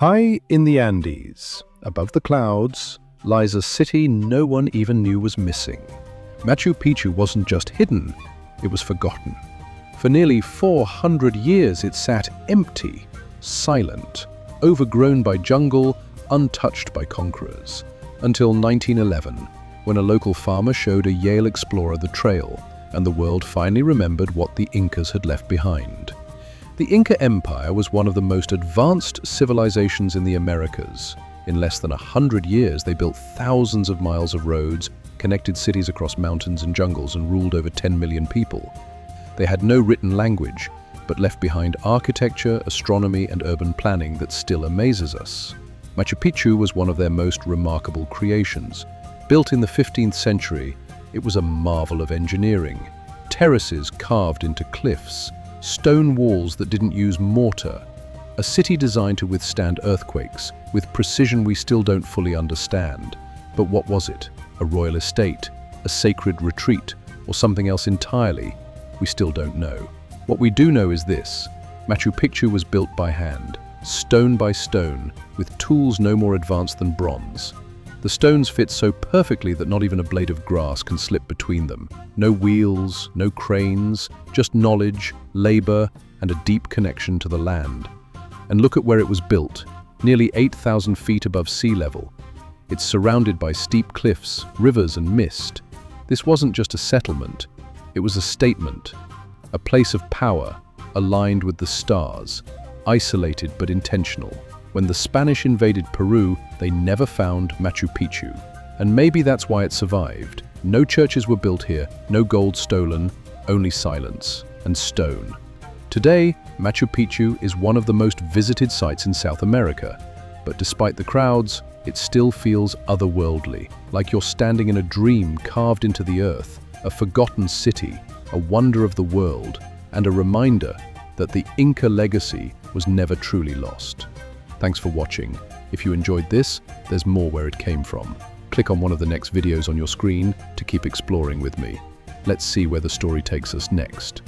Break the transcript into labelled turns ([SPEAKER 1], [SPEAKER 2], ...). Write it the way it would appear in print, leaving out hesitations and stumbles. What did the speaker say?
[SPEAKER 1] High in the Andes, above the clouds, lies a city no one even knew was missing. Machu Picchu wasn't just hidden, it was forgotten. For nearly 400 years it sat empty, silent, overgrown by jungle, untouched by conquerors. Until 1911, when a local farmer showed a Yale explorer the trail, and the world finally remembered what the Incas had left behind. The Inca Empire was one of the most advanced civilizations in the Americas. In less than 100 years, they built thousands of miles of roads, connected cities across mountains and jungles, and ruled over 10 million people. They had no written language, but left behind architecture, astronomy, and urban planning that still amazes us. Machu Picchu was one of their most remarkable creations. Built in the 15th century, it was a marvel of engineering. Terraces carved into cliffs, stone walls that didn't use mortar, a city designed to withstand earthquakes with precision we still don't fully understand. But what was it? A royal estate, a sacred retreat, or something else entirely? We still don't know. What we do know is this: Machu Picchu was built by hand, stone by stone, with tools no more advanced than bronze. The stones fit so perfectly that not even a blade of grass can slip between them. No wheels, no cranes, just knowledge, labor, and a deep connection to the land. And look at where it was built, nearly 8,000 feet above sea level. It's surrounded by steep cliffs, rivers, and mist. This wasn't just a settlement, it was a statement, a place of power, aligned with the stars, isolated but intentional. When the Spanish invaded Peru, they never found Machu Picchu. And maybe that's why it survived. No churches were built here, no gold stolen, only silence and stone. Today, Machu Picchu is one of the most visited sites in South America. But despite the crowds, it still feels otherworldly, like you're standing in a dream carved into the earth, a forgotten city, a wonder of the world, and a reminder that the Inca legacy was never truly lost. Thanks for watching. If you enjoyed this, there's more where it came from. Click on one of the next videos on your screen to keep exploring with me. Let's see where the story takes us next.